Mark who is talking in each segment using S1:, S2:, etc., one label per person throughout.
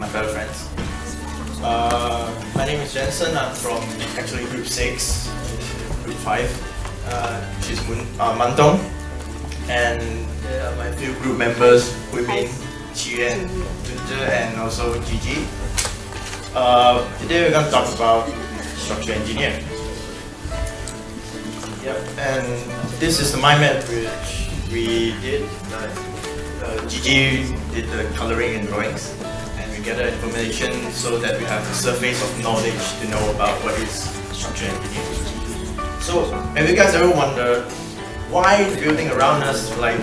S1: my fellow friends. My name is Jensen. I'm from actually Group 6, Group 5, which is Mantong. And there are my few group members, Huimin, Qian, Junzhe, and also Gigi. Today we're going to talk about structural engineering. Yep, and this is the mind map which we did. Gigi did the coloring and drawings, and we gather information so that we have a surface of knowledge to know about what is structural engineering. So, have you guys ever wonder why the building around us, like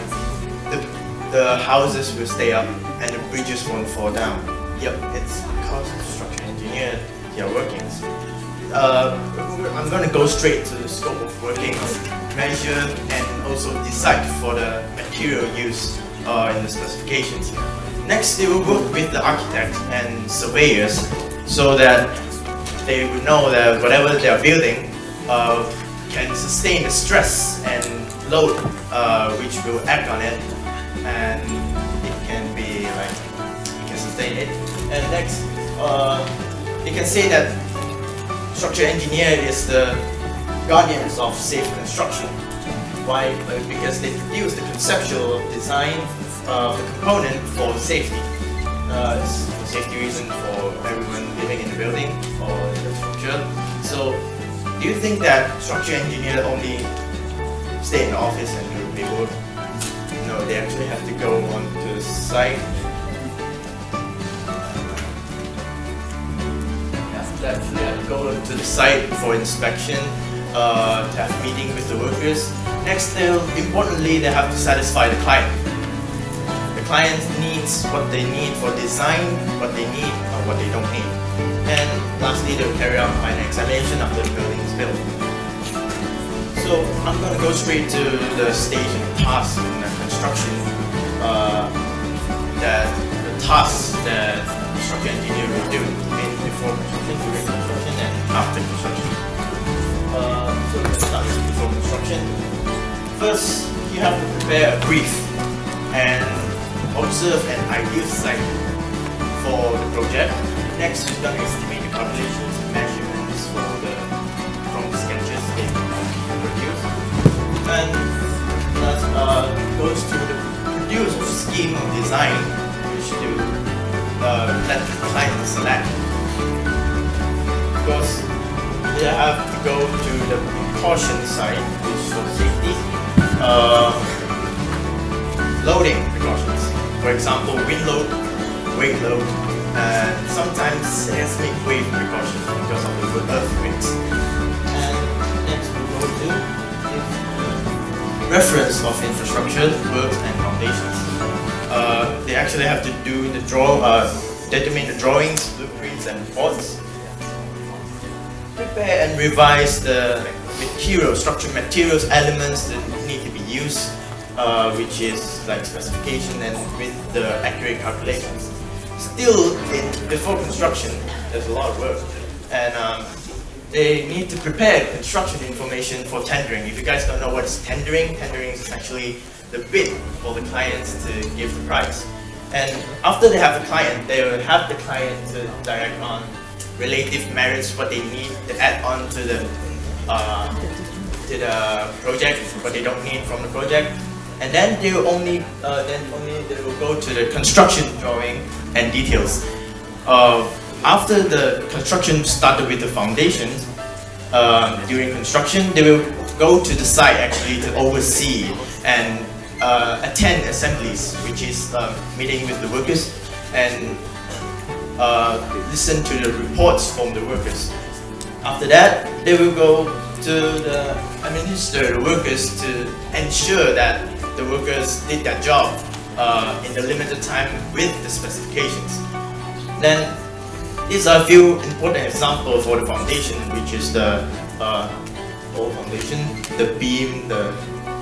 S1: the houses will stay up and the bridges won't fall down? Yep, it's because of structural engineer, their workings. I'm going to go straight to the scope of working, measure and also decide for the material used in the specifications. Next, they will work with the architect and surveyors so that they will know that whatever they are building can sustain the stress and load which will act on it, and it can be like, it can sustain it. And next, you can say that structural engineer is the guardians of safe construction. Why? Because they produce the conceptual design of the component for safety. It's for safety reason for everyone living in the building or the structure. So, do you think that structural engineer only stay in the office and do paperwork? No, they actually have to go onto the site. They actually have to go to the site for inspection, to have a meeting with the workers. Next, importantly, they have to satisfy the client. The client needs what they need for design, what they need or what they don't need. And lastly, they'll carry out final examination after the building is built. So I'm going to go straight to the stage and task in the construction. The tasks that the structural engineer will do before construction, during construction, and after construction. So let's start with before construction. First, you have to prepare a brief and observe an ideal site for the project. Next, you're going to estimate the calculations and measurements from the sketches they produce. And that goes to the produce scheme design, which you let the client select. Because they have to go to the precaution side, which is for safety. Loading precautions. For example, wind load, weight load, and sometimes seismic wave precautions because of the earthquakes. And next we go to reference of infrastructure, works and foundations. They actually have to do the determine the drawings, blueprints and reports. Prepare and revise the structural materials, elements that need to be used, which is like specification and with the accurate calculations. Still, before construction, there's a lot of work, and they need to prepare construction information for tendering. If you guys don't know what's tendering, tendering is actually the bid for the clients to give the price. And after they have the client, they will have the client to direct on relative merits, what they need to add on to the project, what they don't need from the project, and then they will only they will go to the construction drawing and details. After the construction started with the foundations, during construction they will go to the site actually to oversee and attend assemblies, which is meeting with the workers and listen to the reports from the workers. After that, they will go to administer the workers to ensure that the workers did their job in the limited time with the specifications. Then, these are a few important examples for the foundation, which is the whole foundation, the beam, the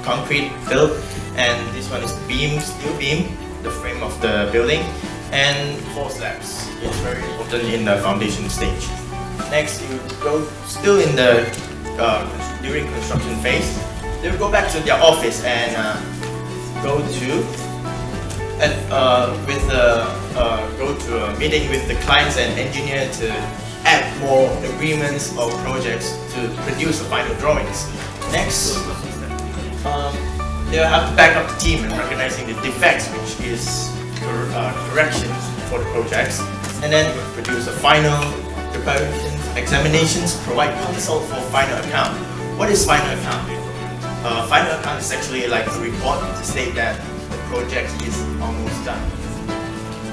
S1: concrete built, and this one is the beam, steel beam, the frame of the building, and 4 slabs. It's very important in the foundation stage. Next, you go still in the during construction phase. They will go back to their office and go go to a meeting with the clients and engineer to add more agreements or projects to produce the final drawings. Next, they'll have to back up the team in recognizing the defects, which is corrections for the projects, and then produce a final preparations, examinations, provide consult for final account. What is final account? Final account is actually like a report to state that the project is almost done.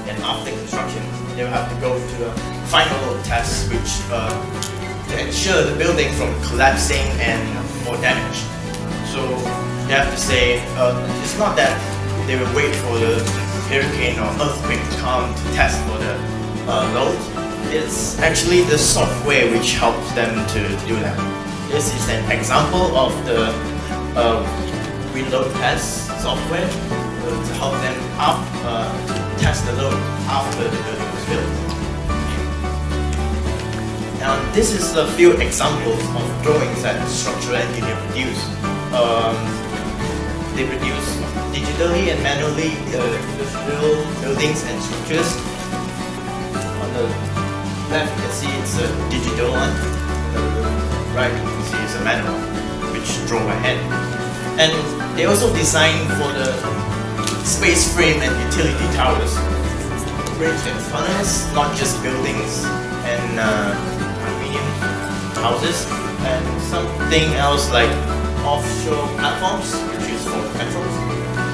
S1: And after construction, they will have to go to the final test, which to ensure the building from collapsing and more damage. So they have to say it's not that they will wait for the hurricane or earthquake to come to test for the load. It's actually the software which helps them to do that. This is an example of the reload test software to help them test the load after the building was built. Now this is a few examples of drawings that structural engineers produce. They produce digitally and manually industrial buildings and structures. On the left you can see it's a digital one, on the right you can see it's a manual which draw by hand. And they also design for the space frame and utility towers, bridge and tunnels, not just buildings and aluminium houses, and something else like offshore platforms, which is for petrol,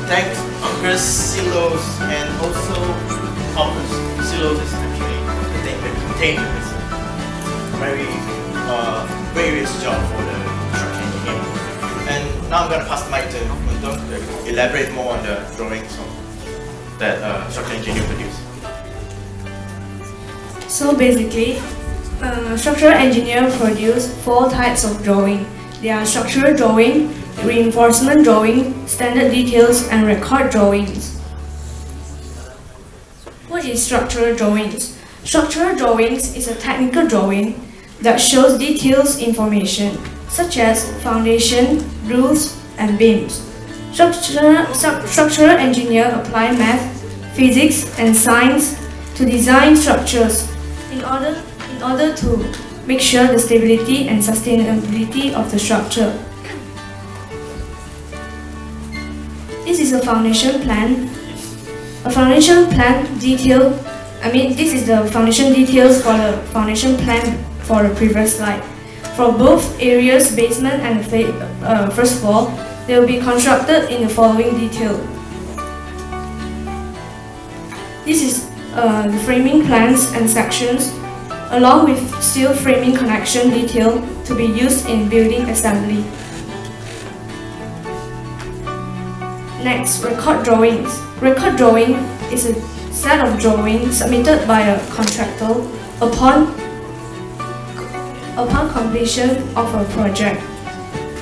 S1: tanks, bunkers, silos, and also hoppers. Silos is actually the thing that containers. Very various job for the construction engineer. And now I'm going to pass the mic to Untung to elaborate more on the drawings that structural engineer produce.
S2: So basically, structural engineer produce 4 types of drawing. They are structural drawing, reinforcement drawing, standard details, and record drawings. What is structural drawings? Structural drawings is a technical drawing that shows details information, such as foundation, roofs, and beams. Structural engineer apply math, physics, and science to design structures in order to make sure the stability and sustainability of the structure. This is a foundation plan. A foundation plan detail, this is the foundation details for the foundation plan for the previous slide. For both areas, basement and first floor, they will be constructed in the following detail. This is the framing plans and sections, along with steel framing connection detail to be used in building assembly. Next, record drawings. Record drawing is a set of drawings submitted by a contractor upon completion of a project.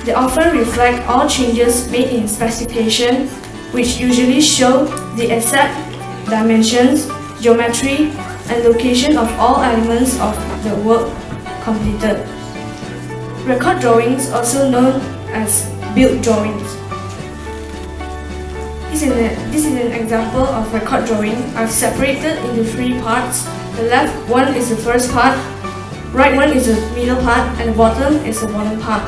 S2: They often reflect all changes made in specification, which usually show the exact dimensions, geometry, and location of all elements of the work completed. Record drawings, also known as build drawings. This is an example of record drawing. I've separated into 3 parts. The left one is the first part, right one is the middle part, and the bottom is the bottom part.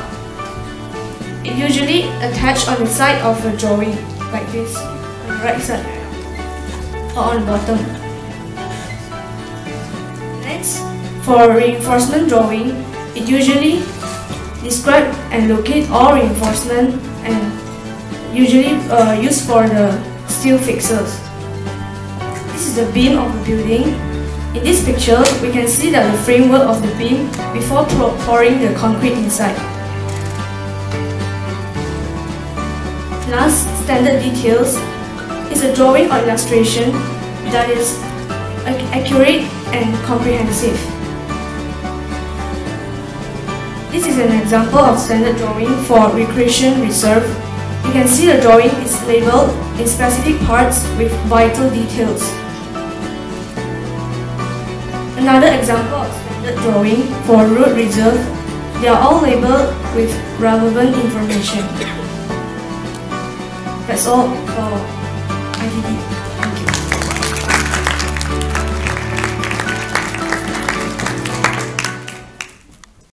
S2: It usually attached on the side of the drawing, like this, on the right side, or on the bottom. Next, for reinforcement drawing, it usually describe and locate all reinforcement and usually used for the steel fixers. This is the beam of the building. In this picture, we can see that the framework of the beam before pouring the concrete inside. Last, standard details is a drawing or illustration that is accurate and comprehensive. This is an example of standard drawing for recreation reserve. You can see the drawing is labeled in specific parts with vital details. Another example of standard drawing for road reserve, they are all labeled with relevant information. That's all for ITD.